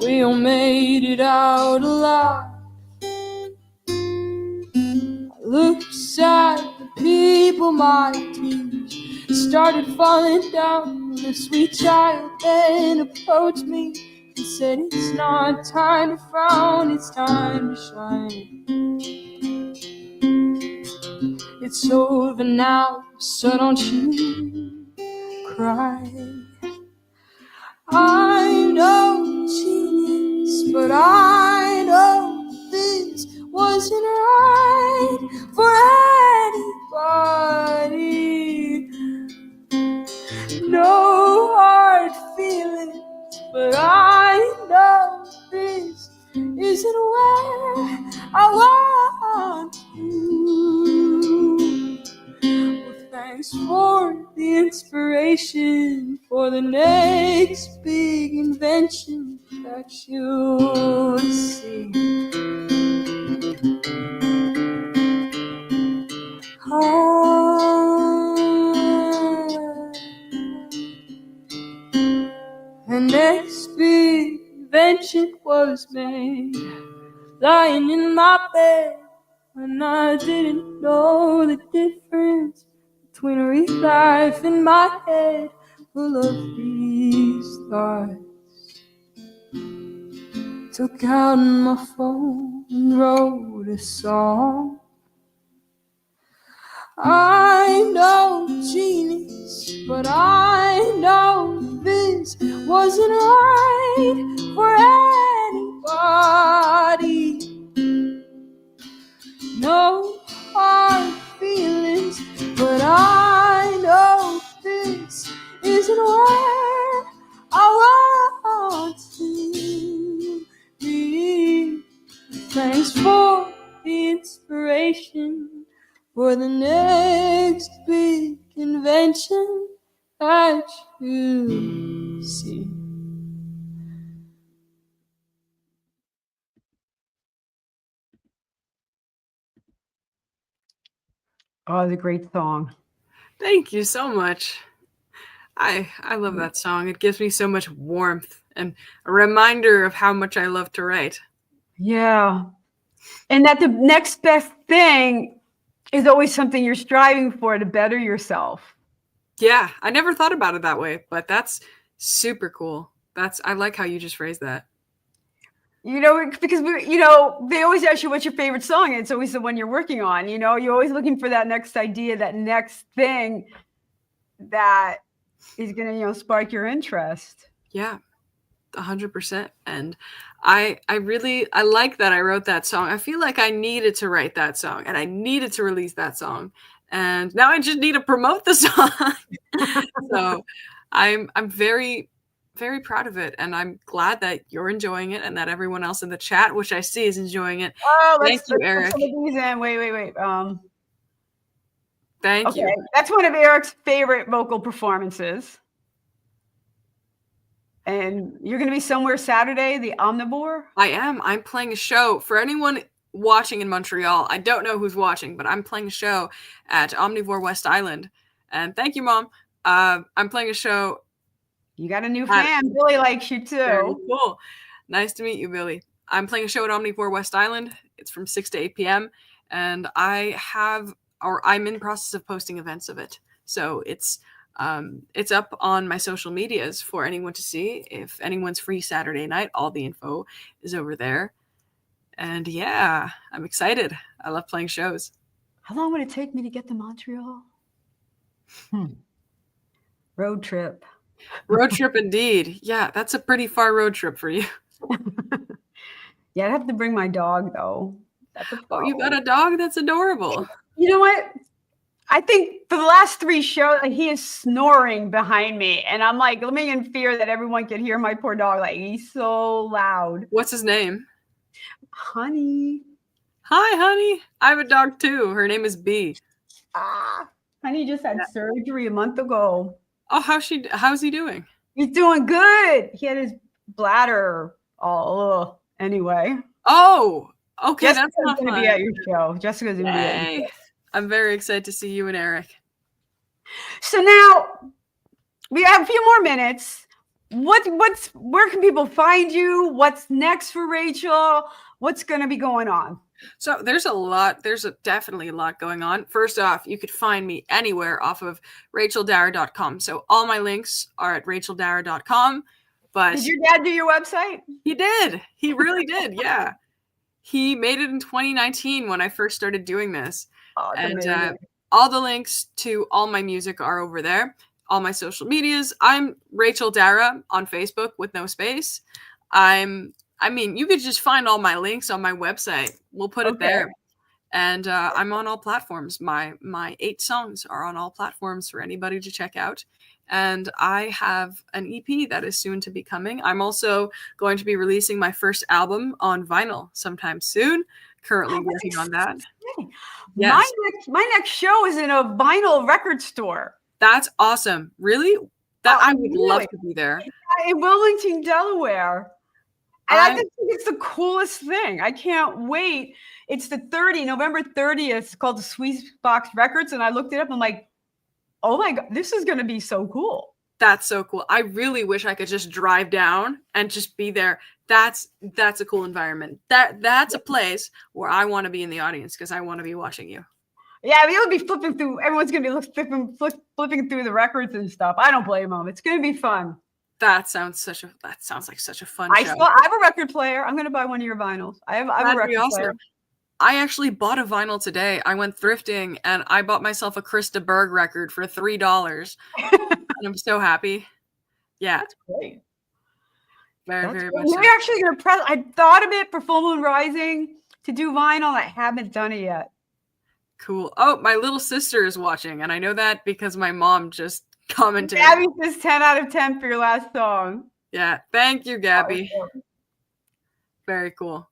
We all made it out alive. I looked at the people my teens started falling down. The sweet child then approached me and said, it's not time to frown, it's time to shine. It's over now, so don't you cry. I know genius, but I know this wasn't right for anybody. No hard feelings, but I know this isn't where I want you. Well, thanks for the inspiration for the next big invention that you'll see. The next big invention was made, lying in my bed when I didn't know the difference between real life in my head full of these thoughts. Took out my phone and wrote a song. I know genius, but I know this wasn't right for anybody. No hard feelings, but I know this isn't where I want to be. Thanks for the inspiration for the next big invention that you see. Oh, it's a great song. Thank you so much. I love that song. It gives me so much warmth and a reminder of how much I love to write. Yeah. And that the next best thing is always something you're striving for to better yourself. Yeah, I never thought about it that way, but that's super cool. I like how you just phrased that. You know, because they always ask you what's your favorite song, and it's always the one you're working on. You know, you're always looking for that next idea, that next thing that is going to, spark your interest. Yeah, 100%. And I like that I wrote that song. I feel like I needed to write that song and I needed to release that song. And now I just need to promote the song. So I'm very, very proud of it. And I'm glad that you're enjoying it and that everyone else in the chat, which I see, is enjoying it. Oh, Thank you, Eric. Wait. Thank you. That's one of Eric's favorite vocal performances. And you're going to be somewhere Saturday, the Omnivore? I am. I'm playing a show. For anyone watching in Montreal, I don't know who's watching, but I'm playing a show at Omnivore West Island. And thank you, Mom. I'm playing a show. You got a new fan. Billy likes you too. Very cool. Nice to meet you, Billy. I'm playing a show at Omnivore West Island. It's from 6 to 8 p.m. And I'm in the process of posting events of it. So it's up on my social medias for anyone to see. If anyone's free Saturday night, all the info is over there. And yeah, I'm excited. I love playing shows. How long would it take me to get to Montreal? Road trip. Road trip indeed. Yeah, that's a pretty far road trip for you. Yeah, I'd have to bring my dog though. Oh, you got a dog? That's adorable. You know what? I think for the last 3 shows, he is snoring behind me. And I'm like living in fear that everyone can hear my poor dog. Like, he's so loud. What's his name? Honey. Hi, Honey. I have a dog too. Her name is B. Honey just had surgery a month ago. Oh, how's he doing? He's doing good. He had his bladder all anyway. Oh, okay. Jessica's That's not going to be at your show. Jessica's going to be at your show. I'm very excited to see you and Eric. So now we have a few more minutes. Where can people find you? What's next for Rachel? What's going to be going on? So there's definitely a lot going on. First off, you could find me anywhere off of racheldara.com. So all my links are at racheldara.com. But did your dad do your website? He did. He really did. Yeah. He made it in 2019 when I first started doing this. Oh, and all the links to all my music are over there. All my social medias. I'm Rachel Dara on Facebook with no space. You could just find all my links on my website. We'll put it there. And I'm on all platforms. My 8 songs are on all platforms for anybody to check out. And I have an EP that is soon to be coming. I'm also going to be releasing my first album on vinyl sometime soon. Currently working on that. Yes. My next show is in a vinyl record store. That's awesome. Really? I would love to be there. In Wilmington, Delaware. And I think it's the coolest thing. I can't wait. It's November 30th. It's called the Sweet Box Records. And I looked it up. I'm like, oh my God, this is going to be so cool. That's so cool. I really wish I could just drive down and just be there That's a cool environment. That's a place where I want to be in the audience because I want to be watching you. Yeah, you'll be flipping through. Everyone's gonna be flipping through the records and stuff. I don't blame them. It's gonna be fun. That sounds like such a fun show. I have a record player. I'm gonna buy one of your vinyls. I have a record player. I actually bought a vinyl today. I went thrifting and I bought myself a Krista Berg record for $3. And I'm so happy. Yeah. That's great. Very much. We're actually gonna press. I thought of it for Full Moon Rising to do vinyl. I haven't done it yet. Cool. Oh, my little sister is watching, and I know that because my mom just commented. Gabby says 10 out of 10 for your last song. Yeah. Thank you, Gabby. Very cool.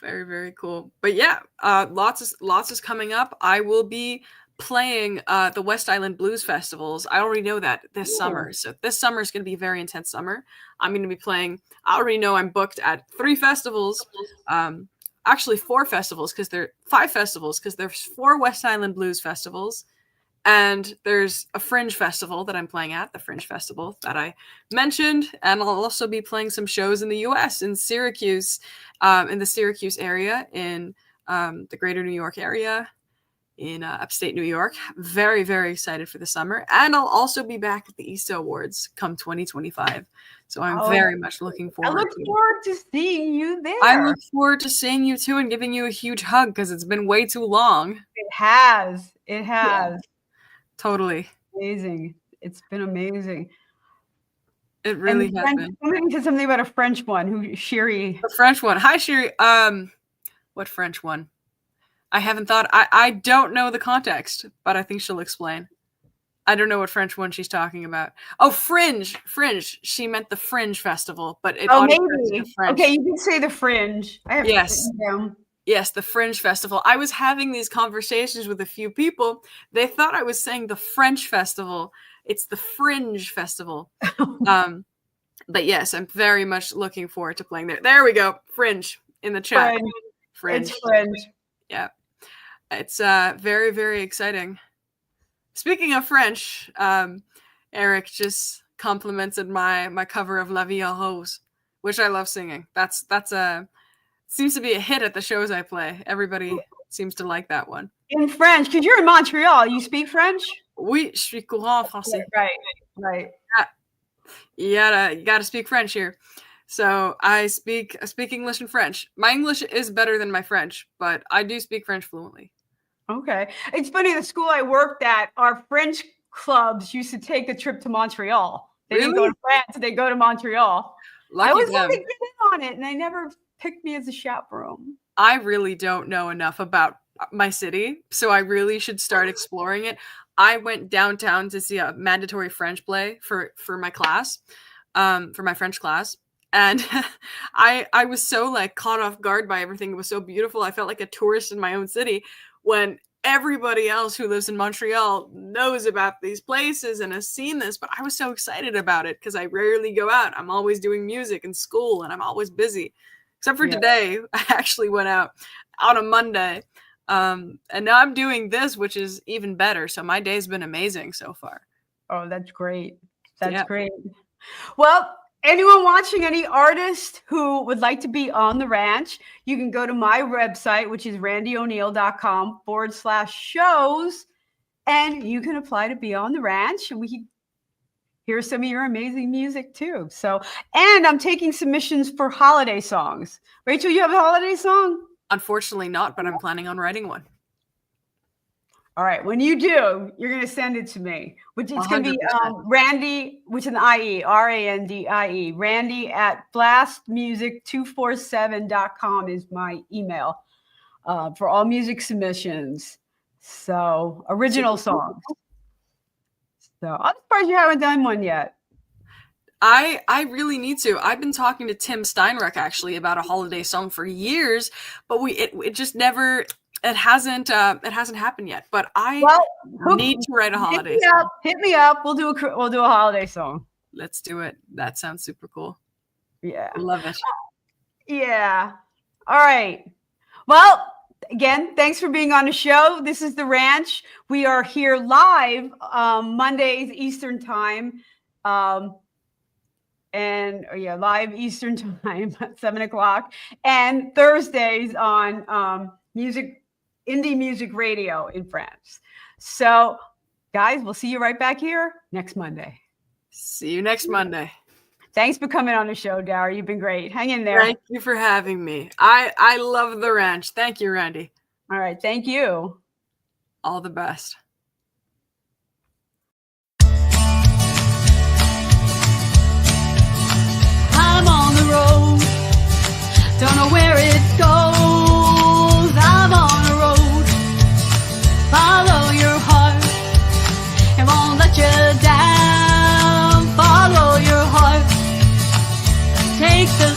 Very cool. But yeah, lots is coming up. I will be playing the West Island Blues Festivals. I already know that this summer. So this summer is going to be a very intense summer. I'm going to be playing. I already know I'm booked at 3 festivals. Actually 4 festivals because there 5 festivals because there's 4 West Island Blues Festivals. And there's a Fringe Festival that I'm playing at, the Fringe Festival that I mentioned. And I'll also be playing some shows in the U.S. in Syracuse, in the Syracuse area, in the greater New York area, in upstate New York. Very excited for the summer. And I'll also be back at the ESO Awards come 2025. So I'm very much looking forward to it. I look forward to seeing you there. I look forward to seeing you too and giving you a huge hug because it's been way too long. It has. Yeah. Totally. Amazing. It's been amazing. It really has been. Somebody said something about a French one, Sherry. The French one. Hi, Sherry. What French one? I haven't thought. I don't know the context, but I think she'll explain. I don't know what French one she's talking about. Oh, Fringe. She meant the Fringe Festival, but it maybe. French. Okay, you can say the Fringe. Yes, the Fringe Festival. I was having these conversations with a few people. They thought I was saying the French Festival. It's the Fringe Festival. But yes, I'm very much looking forward to playing there. There we go. Fringe in the chat. Fringe. It's Fringe. Yeah. It's very exciting. Speaking of French, Eric just complimented my cover of La Vie en Rose, which I love singing. That's seems to be a hit at the shows I play. Everybody seems to like that one. In French, because you're in Montreal. You speak French? Oui, je suis courant français. Right. Yeah, you gotta speak French here. So I speak English and French. My English is better than my French, but I do speak French fluently. Okay. It's funny, the school I worked at, our French clubs used to take a trip to Montreal. They didn't go to France, they go to Montreal. Lucky I was them. going to get in on it, and they never picked me as a chaperone. I really don't know enough about my city, so I really should start exploring it. I went downtown to see a mandatory French play for my class, for my French class. And I was so like caught off guard by everything. It was so beautiful. I felt like a tourist in my own city when everybody else who lives in Montreal knows about these places and has seen this. But I was so excited about it because I rarely go out. I'm always doing music and school and I'm always busy. Except for today, I actually went out on a Monday. And now I'm doing this, which is even better. So my day's been amazing so far. Oh, that's great. That's great. Well, anyone watching, any artist who would like to be on the ranch, you can go to my website, which is randieoneal.com/shows, and you can apply to be on the ranch, and we can hear some of your amazing music too. So, and I'm taking submissions for holiday songs. Rachel, you have a holiday song? Unfortunately not, but I'm planning on writing one. All right. When you do, you're going to send it to me, which is going to be Randie, which is an IE, RANDIE, Randie at blastmusic247.com is my email for all music submissions. So original songs. So I'm surprised you haven't done one yet. I really need to. I've been talking to Tim Steinreck actually about a holiday song for years, but it just never. It hasn't happened yet, but I need to write a holiday song. Hit me up. We'll do a holiday song. Let's do it. That sounds super cool. Yeah. Love it. Yeah. All right. Well, again, thanks for being on the show. This is The Ranch. We are here live Mondays Eastern Time. and live Eastern time at 7:00, and Thursdays on indie music radio in France. So, guys, we'll see you right back here next Monday. See you next Monday. Thanks for coming on the show, Dara. You've been great. Hang in there. Thank you for having me. I love the ranch. Thank you, Randie. All right. Thank you. All the best. I'm on the road, don't know where it goes. I'm on a road, follow your heart, it won't let you down. Follow your heart, take the